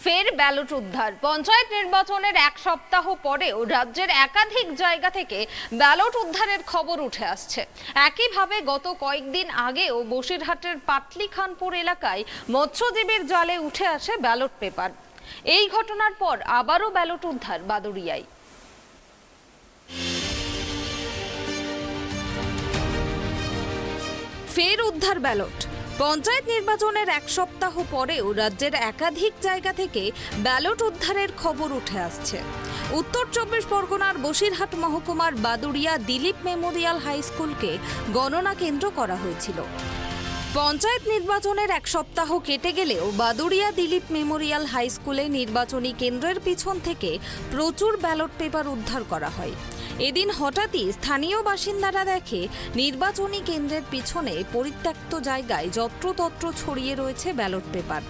ফের ব্যালট উদ্ধার। পঞ্চায়েত নির্বাচনের এক সপ্তাহ পরেও রাজ্যের একাধিক জায়গা থেকে ব্যালট উদ্ধারের খবর উঠে আসছে। একইভাবে গত কয়েকদিন আগেও বসিরহাটের পাটলিখানপুর এলাকায় মৎস্যজীবীর জালে উঠে আসে ব্যালট পেপার। এই ঘটনার পর আবারও ব্যালট উদ্ধার বাদুড়িয়ায়। ফের উদ্ধার ব্যালট। পঞ্চায়েত নির্বাচনের এক সপ্তাহ পরেও রাজ্যের একাধিক জায়গা থেকে ব্যালট উদ্ধারের খবর উঠে আসছে। উত্তর 24 পরগনার বসিরহাট মহকুমার বাদুড়িয়া দিলীপ মেমোরিয়াল হাই স্কুলকে গণনা কেন্দ্র করা হয়েছিল। পঞ্চায়েত নির্বাচনের এক সপ্তাহ কেটে গেলেও বাদুড়িয়া দিলীপ মেমোরিয়াল হাই স্কুলে নির্বাচনী কেন্দ্রের পিছন থেকে প্রচুর ব্যালট পেপার উদ্ধার করা হয়। এদিন হঠাৎই স্থানীয় বাসিন্দারা দেখে নির্বাচনী কেন্দ্রের পিছনে পরিত্যক্ত জায়গায় যত্রতত্র ছড়িয়ে রয়েছে ব্যালট পেপার,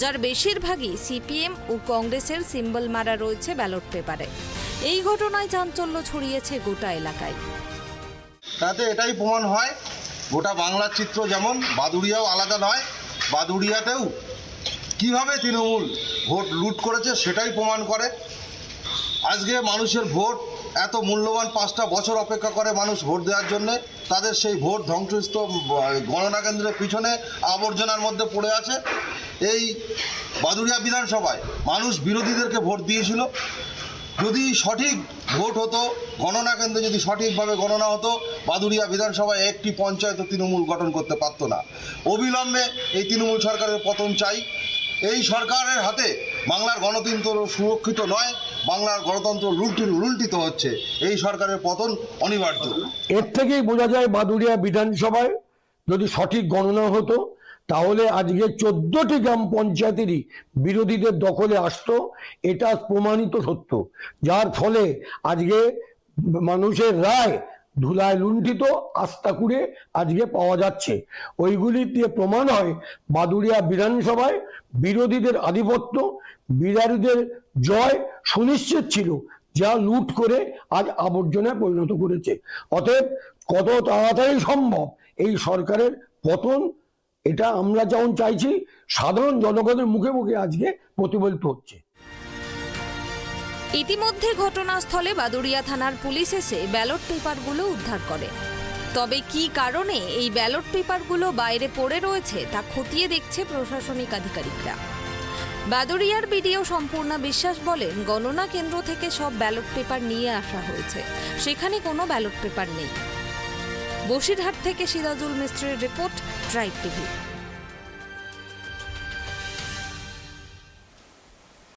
যার বেশিরভাগই সিপিএম ও কংগ্রেসের সিম্বল মারা রয়েছে ব্যালট পেপারে। এই ঘটনায় চাঞ্চল্য ছড়িয়েছে গোটা এলাকায়। তাতে এটাই প্রমাণ হয় গোটা বাংলার চিত্র যেমন বাদুড়িয়াও আলাদা নয়, বাদুড়িয়াতেও কিভাবে তৃণমূল ভোট লুট করেছে সেটাই প্রমাণ করে। আজকে মানুষের ভোট এত মূল্যবান, 5টা বছর অপেক্ষা করে মানুষ ভোট দেওয়ার জন্য, তাদের সেই ভোট ধ্বংসস্থ গণনা কেন্দ্রের পিছনে আবর্জনার মধ্যে পড়ে আছে। এই বাদুড়িয়া বিধানসভায় মানুষ বিরোধীদেরকে ভোট দিয়েছিল। যদি সঠিক ভোট হতো, গণনা কেন্দ্রে যদি সঠিকভাবে গণনা হতো, বাদুড়িয়া বিধানসভায় একটি পঞ্চায়েত তৃণমূল গঠন করতে পারতো না। অবিলম্বে এই তৃণমূল সরকারের পতন চাই। এই সরকারের হাতে বাংলার গণতন্ত্র সুরক্ষিত নয়, বাংলার গণতন্ত্র লুণ্ঠিত হচ্ছে। এই সরকারের পতন অনিবার্য। এর থেকেই বোঝা যায় বাদুড়িয়া বিধানসভায় যদি সঠিক গণনা হতো তাহলে আজকে 14টি গ্রাম পঞ্চায়েতেরই বিরোধীদের দখলে আসতো। এটা প্রমাণিত সত্য, যার ফলে আজকে মানুষের রায় ধুলায় লুণ্ঠিত আস্থা কুড়ে আজকে পাওয়া যাচ্ছে। ওইগুলি দিয়ে প্রমাণ হয় বাদুড়িয়া বিধানসভায় বিরোধীদের আধিপত্য, বিরোধীদের জয় সুনিশ্চিত ছিল, যা লুট করে আজ আবর্জনায় পরিণত করেছে। অতএব কত তাড়াতাড়ি সম্ভব এই সরকারের পতন, এটা আমরা যেমন চাইছি, সাধারণ জনগণের মুখে মুখে আজকে প্রতিফলিত হচ্ছে। ইতিমধ্যে ঘটনাস্থলে বাদুড়িয়া থানার পুলিশ এসে ব্যালট পেপারগুলো উদ্ধার করে। তবে কী কারণে এই ব্যালট পেপারগুলো বাইরে পড়ে রয়েছে তা খতিয়ে দেখছে প্রশাসনিক আধিকারিকরা। বাদুড়িয়ার বিডিও সম্পূর্ণা বিশ্বাস বলেন, গণনা কেন্দ্র থেকে সব ব্যালট পেপার নিয়ে আসা হয়েছে, সেখানে কোনো ব্যালট পেপার নেই। বসিরহাট থেকে সিরাজুল মিস্ত্রির রিপোর্ট, ট্রাইব টিভি।